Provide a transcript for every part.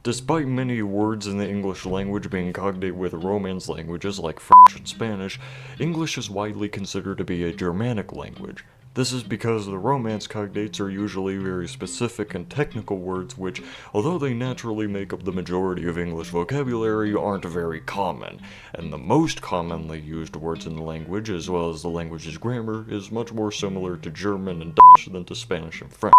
Despite many words in the English language being cognate with Romance languages like French and Spanish, English is widely considered to be a Germanic language. This is because the Romance cognates are usually very specific and technical words which, although they naturally make up the majority of English vocabulary, aren't very common, and the most commonly used words in the language, as well as the language's grammar, is much more similar to German and Dutch than to Spanish and French.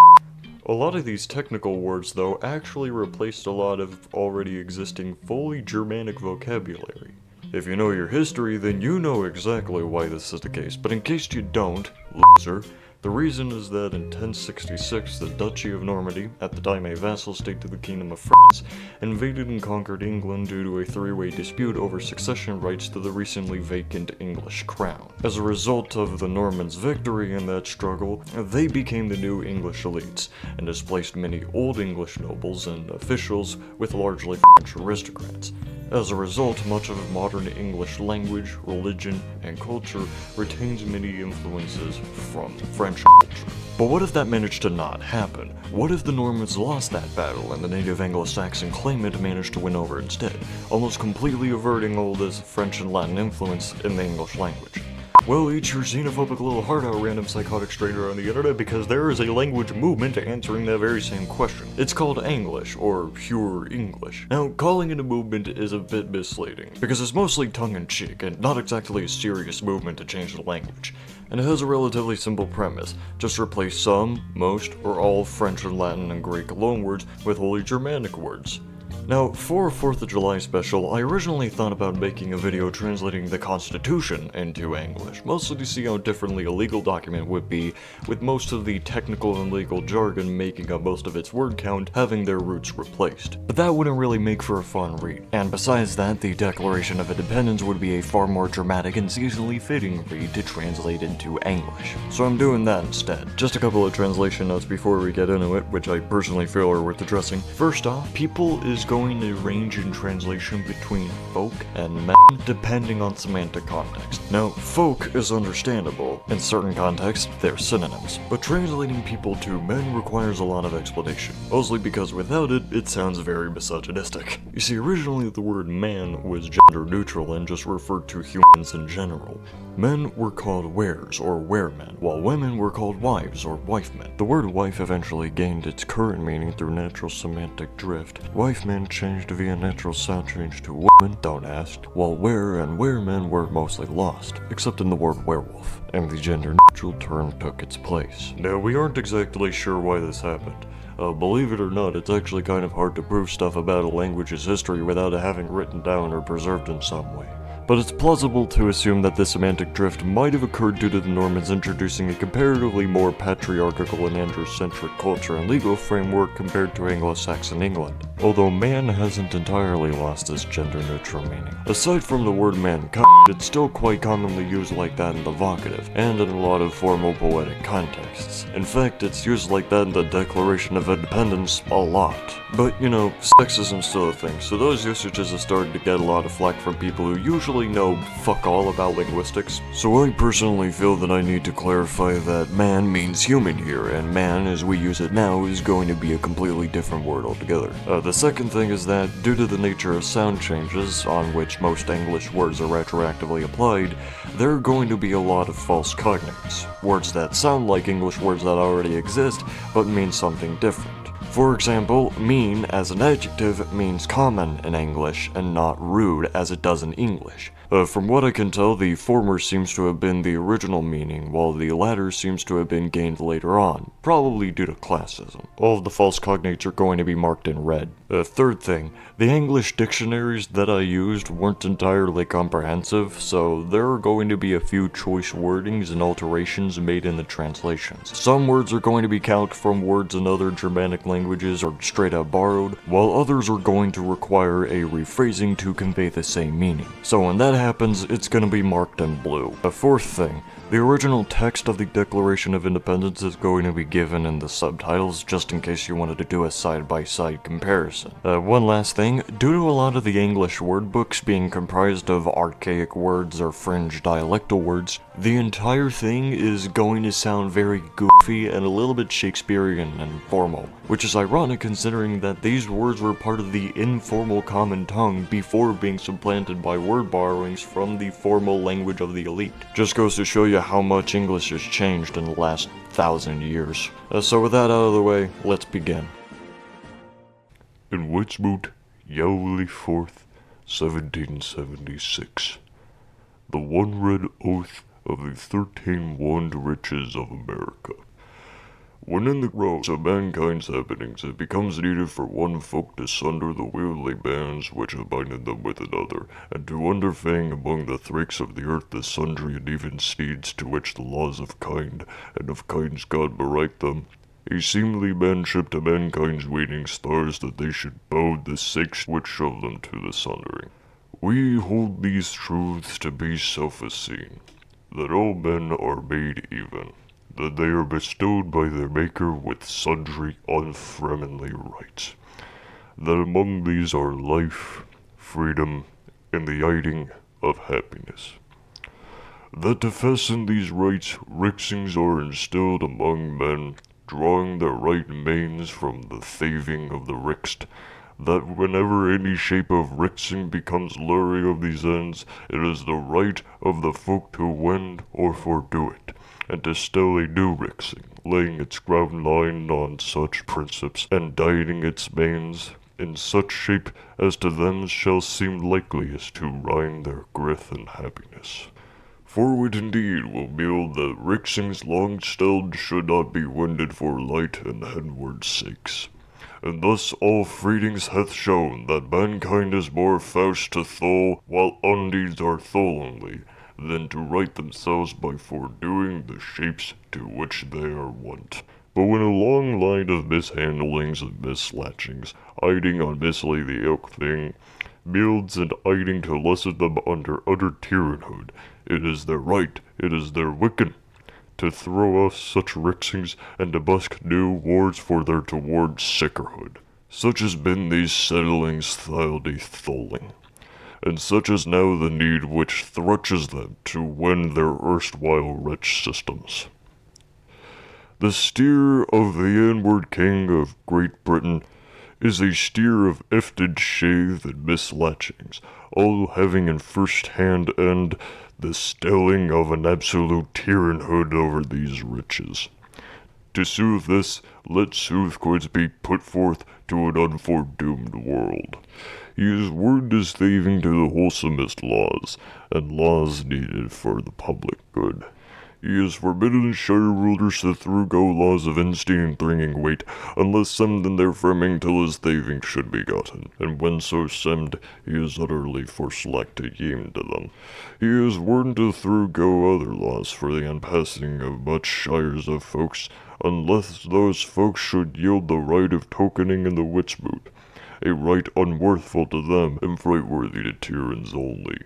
A lot of these technical words, though, actually replaced a lot of already existing fully Germanic vocabulary. If you know your history, then you know exactly why this is the case, but in case you don't, loser, the reason is that in 1066, the Duchy of Normandy, at the time a vassal state to the Kingdom of France, invaded and conquered England due to a three-way dispute over succession rights to the recently vacant English crown. As a result of the Normans' victory in that struggle, they became the new English elites, and displaced many old English nobles and officials with largely French aristocrats. As a result, much of modern English language, religion, and culture retains many influences from French culture. But what if that managed to not happen? What if the Normans lost that battle and the native Anglo-Saxon claimant managed to win over instead, almost completely averting all this French and Latin influence in the English language? Well, eat your xenophobic little heart out, random psychotic stranger on the internet, because there is a language movement answering that very same question. It's called Anglish, or pure English. Now, calling it a movement is a bit misleading, because it's mostly tongue-in-cheek, and not exactly a serious movement to change the language. And it has a relatively simple premise. Just replace some, most, or all French and Latin and Greek loanwords with Holy Germanic words. Now, for a 4th of July special, I originally thought about making a video translating the Constitution into English, mostly to see how differently a legal document would be, with most of the technical and legal jargon making up most of its word count having their roots replaced. But that wouldn't really make for a fun read, and besides that, the Declaration of Independence would be a far more dramatic and seasonally fitting read to translate into English. So I'm doing that instead. Just a couple of translation notes before we get into it, which I personally feel are worth addressing. First off, people is going to range in translation between folk and men depending on semantic context. Now, folk is understandable. In certain contexts, they're synonyms. But translating people to men requires a lot of explanation, mostly because without it, it sounds very misogynistic. You see, originally the word man was gender neutral and just referred to humans in general. Men were called wares or weremen, while women were called wives or wifemen. The word wife eventually gained its current meaning through natural semantic drift. Wifemen changed via natural sound change to women, don't ask, while were and weremen were mostly lost, except in the word werewolf, and the gender neutral term took its place. Now, we aren't exactly sure why this happened. Believe it or not, it's actually kind of hard to prove stuff about a language's history without it having written down or preserved in some way. But it's plausible to assume that this semantic drift might have occurred due to the Normans introducing a comparatively more patriarchal and androcentric culture and legal framework compared to Anglo-Saxon England, although man hasn't entirely lost its gender-neutral meaning. Aside from the word mankind, it's still quite commonly used like that in the vocative, and in a lot of formal poetic contexts. In fact, it's used like that in the Declaration of Independence a lot. But, you know, sexism's still a thing, so those usages have started to get a lot of flack from people who usually know fuck all about linguistics. So I personally feel that I need to clarify that man means human here, and man as we use it now is going to be a completely different word altogether. The second thing is that, due to the nature of sound changes, on which most English words are retroactively applied, there are going to be a lot of false cognates. Words that sound like English words that already exist, but mean something different. For example, mean as an adjective means common in English and not rude as it does in English. From what I can tell, the former seems to have been the original meaning, while the latter seems to have been gained later on, probably due to classism. All of the false cognates are going to be marked in red. Third thing, the English dictionaries that I used weren't entirely comprehensive, so there are going to be a few choice wordings and alterations made in the translations. Some words are going to be calqued from words in other Germanic languages or straight up borrowed, while others are going to require a rephrasing to convey the same meaning. So when that happens, it's gonna be marked in blue. A fourth thing, the original text of the Declaration of Independence is going to be given in the subtitles, just in case you wanted to do a side-by-side comparison. One last thing, due to a lot of the English word books being comprised of archaic words or fringe dialectal words, the entire thing is going to sound very goofy and a little bit Shakespearean and formal, which is ironic considering that these words were part of the informal common tongue before being supplanted by word borrowings from the formal language of the elite. Just goes to show you how much English has changed in the last 1,000 years. So with that out of the way, let's begin. In Witsmoot, Yowley 4th, 1776. The one red oath of the 13 wand riches of America. When in the rows of mankind's happenings it becomes needed for one folk to sunder the wieldy bands which have binded them with another, and to underfang among the thrakes of the earth the sundry and even steeds to which the laws of kind and of kind's God beright them, a seemly manship to mankind's waning stars that they should bowed the sakes which shove them to the sundering. We hold these truths to be self-seen, that all men are made even, that they are bestowed by their Maker with sundry unfremenly rights, that among these are life, freedom, and the hiding of happiness. That to fasten these rights, ricksings are instilled among men, drawing their right mains from the thaving of the rixt, that whenever any shape of ricksing becomes luring of these ends, it is the right of the folk to wend or fordo it, and to still a new ricksing, laying its ground line on such principes, and dieting its mains in such shape as to them shall seem likeliest to rind their grith and happiness. Forward indeed will build that ricksings long stelled should not be wended for light and headward sakes. And thus all freedings hath shown that mankind is more faust to thole, while undeeds are tholenly, than to right themselves by fordoing the shapes to which they are wont. But when a long line of mishandlings and mislatchings, hiding on misly the ilk thing, builds and hiding to lessen them under utter tyranhood, it is their right, it is their wicken, to throw off such ricksings and to busk new wards for their toward sickerhood. Such has been these settlings thildy tholing, and such is now the need which thrutches them to wend their erstwhile wretch systems. The steer of the inward king of Great Britain is a steer of ifted shathe and mislatchings, all having in first hand end the stelling of an absolute tyranhood over these riches. To soothe this, let soothcourts be put forth to an unforedoomed world. He is word as thieving to the wholesomest laws, and laws needed for the public good. He is forbidden shire rulers to through-go laws of instinct and thringing weight, unless semmed in their firming till his thieving should be gotten, and when so semmed, he is utterly forslack to yield to them. He is warned to through-go other laws for the unpassing of much shires of folks, unless those folks should yield the right of tokening in the Witsmoot, a right unworthful to them and frightworthy to tyrants only.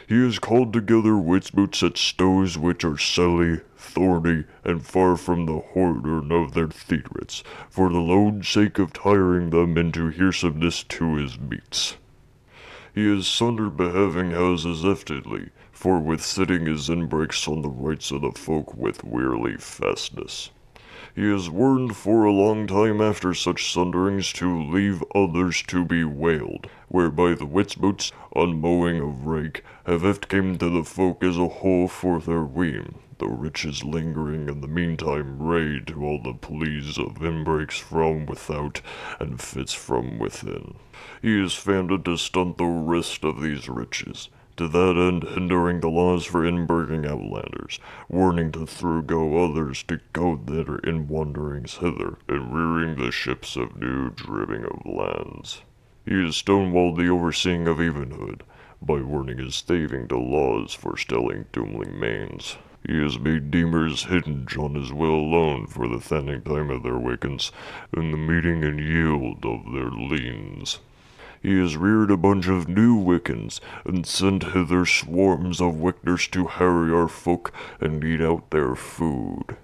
He has called together Witsmoots at stows which are selly, thorny, and far from the horror of their theatrets, for the lone sake of tiring them into hearsomeness to his meats. He has sundered behaving houses eftedly, for with sitting his inbreaks on the rights of the folk with wearily fastness. He is warned for a long time after such sunderings to leave others to be wailed, whereby the Witsmoots, on mowing of rake, have eft came to the folk as a whole for their wean, the riches lingering in the meantime ray to all the pleas of inbreaks from without and fits from within. He is founded to stunt the wrist of these riches, to that end hindering the laws for inburging outlanders, warning to through-go others to go their in wanderings hither, and rearing the ships of new dribbing of lands. He has stonewalled the overseeing of evenhood, by warning his thieving to laws for stelling doomling mains. He has made deemers hinge on his will alone for the thanning time of their wakens, and the meeting and yield of their liens. He has reared a bunch of new Wiccans, and sent hither swarms of Wictors to harry our folk and eat out their food.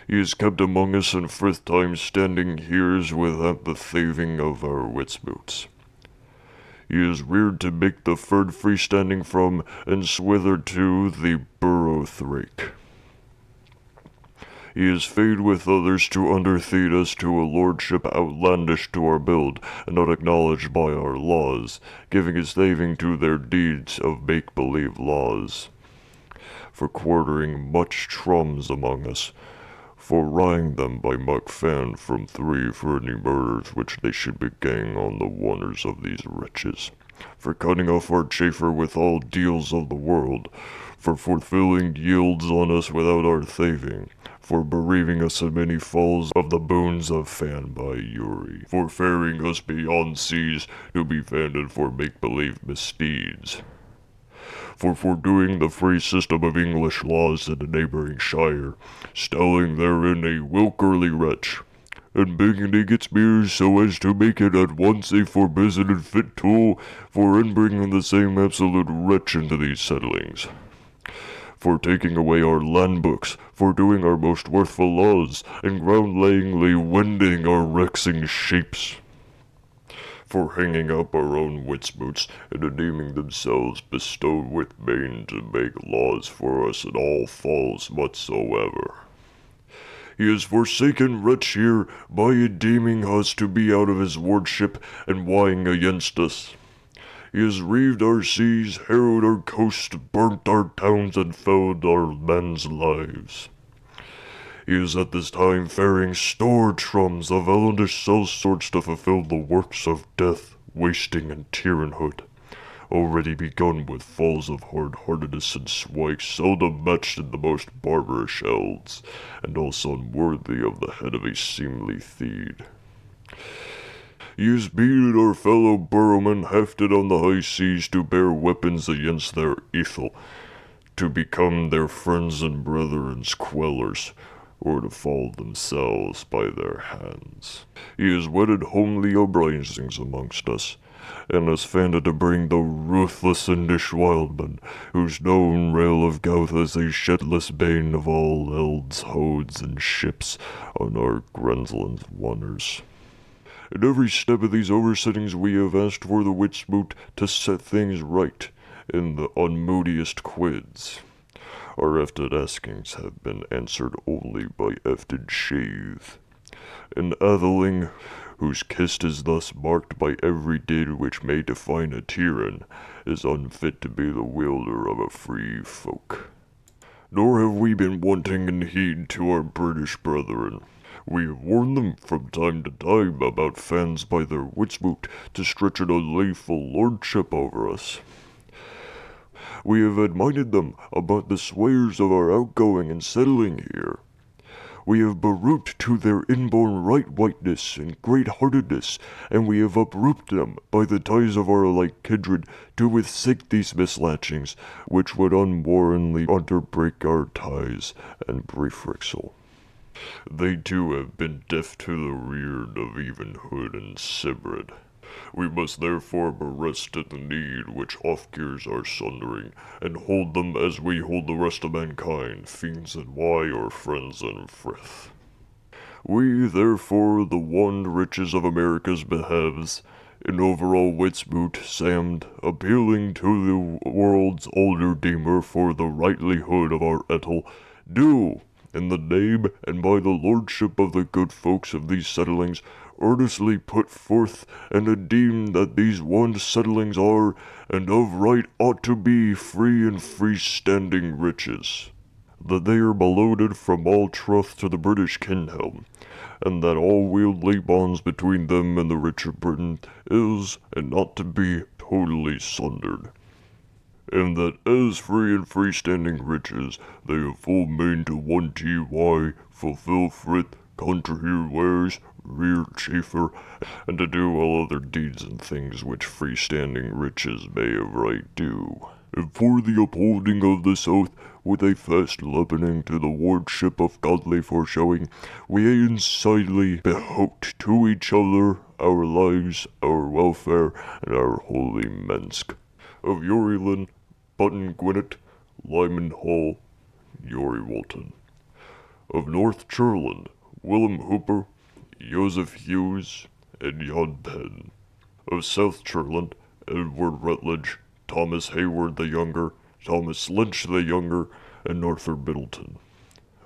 He is kept among us in frith time standing heres without the thieving of our wits boots. He is reared to make the ferd freestanding from, and swither to the burrow thrake. He is fade with others to underfeed us to a lordship outlandish to our build, and not acknowledged by our laws, giving his thieving to their deeds of make-believe laws. For quartering much trums among us, for wrying them by muck fan from 3 for any murders which they should begang on the wonders of these wretches, for cutting off our chaffer with all deals of the world, for fulfilling yields on us without our thieving, for bereaving us of many falls of the boons of fan by Uri, for ferrying us beyond seas to be fanned for make-believe misdeeds, for foredoing the free system of English laws in a neighboring shire, styling therein a wilkerly wretch, and begging its beers so as to make it at once a forbidden and fit tool for inbringing the same absolute wretch into these settlings, for taking away our land books, for doing our most worthful laws, and ground-layingly wending our rexing shapes, for hanging up our own wits boots, and deeming themselves bestowed with main to make laws for us in all falls whatsoever. He has forsaken wretch here by deeming us to be out of his wardship and wying against us. He has reaved our seas, harrowed our coast, burnt our towns, and felled our men's lives. He is at this time ferrying store trums of ellendish cell sorts to fulfill the works of death, wasting, and tyranhood, already begun with falls of hard-heartedness and swike seldom matched in the most barbarous elds, and also unworthy of the head of a seemly theed. He has beaten our fellow burrowmen hefted on the high seas to bear weapons against their ethel, to become their friends and brethren's quellers, or to fall themselves by their hands. He has wedded homely uprisings amongst us, and has fanned to bring the ruthless Indish wildman, whose known rail of Gouth is a shetless bane of all elds, hodes, and ships on our Grensland's wonders. At every step of these oversettings we have asked for the wit's boot to set things right in the unmoodiest quids. Our efted askings have been answered only by efted shave. And Atheling, whose kist is thus marked by every did which may define a tyrant, is unfit to be the wielder of a free folk. Nor have we been wanting in heed to our British brethren. We have warned them from time to time about fans by their wits boot to stretch an unlawful lordship over us. We have admonished them about the swayers of our outgoing and settling here. We have beroot to their inborn right whiteness and great-heartedness, and we have uproot them by the ties of our like kindred to withsake these mislatchings, which would unwarrantably underbreak our ties and briefrixel. They too have been deaf to the reared of evenhood and sibred. We must therefore berest in the need which oft-gears our sundering, and hold them as we hold the rest of mankind, fiends and why, or friends and frith. We, therefore, the wand riches of America's beheves, in overall wits boot, sammed, appealing to the world's older deemer for the rightlyhood of our ettle, do, in the name and by the lordship of the good folks of these settlings, earnestly put forth and deem that these one settlings are, and of right ought to be, free and free-standing riches, that they are beloaded from all troth to the British kinhelm, and that all wieldly bonds between them and the rich of Britain is, and not to be, totally sundered, and that as free and freestanding riches, they have full main to one T.Y., fulfill frith, country wares, rear chaffer, and to do all other deeds and things which freestanding riches may of right do. And for the upholding of this oath, with a fast leapening to the wardship of godly foreshowing, we insidely behote to each other our lives, our welfare, and our holy Mensk. Of Yorilin, Button Gwinnett, Lyman Hall, Yori Walton. Of North Churland, Willem Hooper, Joseph Hughes, and Jan Penn. Of South Churland, Edward Rutledge, Thomas Hayward the Younger, Thomas Lynch the Younger, and Arthur Middleton.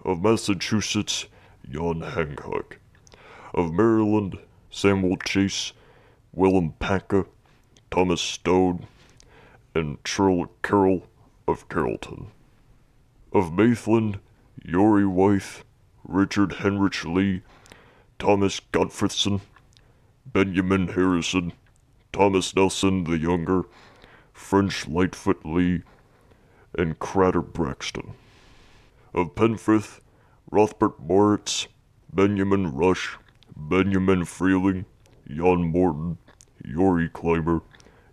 Of Massachusetts, Jan Hancock. Of Maryland, Samuel Chase, Willem Packa, Thomas Stone, and Carroll of Carrollton. Of Maitland, Yori Wythe, Richard Henrich Lee, Thomas Gottfredson, Benjamin Harrison, Thomas Nelson the Younger, French Lightfoot Lee, and Crater Braxton. Of Penfrith, Rothbert Moritz, Benjamin Rush, Benjamin Freeling, Jan Morton, Yori Clymer,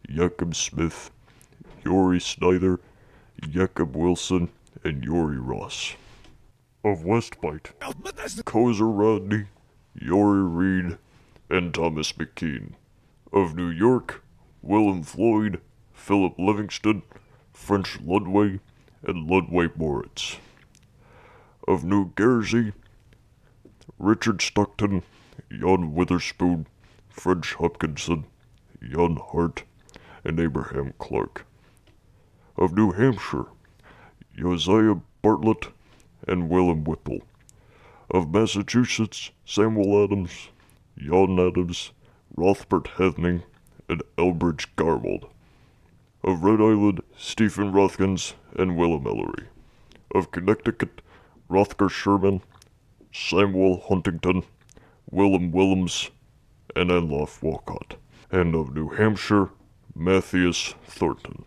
Jacob Smith, Yori Snyder, Jacob Wilson, and Yori Ross. Of Westbite, Kozer Rodney, Yori Reed, and Thomas McKean. Of New York, Willem Floyd, Philip Livingston, French Ludway, and Ludway Moritz. Of New Jersey, Richard Stockton, Jan Witherspoon, French Hopkinson, Jan Hart, and Abraham Clark. Of New Hampshire, Josiah Bartlett and Willem Whipple. Of Massachusetts, Samuel Adams, Jan Adams, Rothbert Hethning, and Elbridge Garwold. Of Rhode Island, Stephen Rothkins and Willem Ellery. Of Connecticut, Rothgar Sherman, Samuel Huntington, Willem Willems, and Anloff Walcott. And of New Hampshire, Matthias Thornton.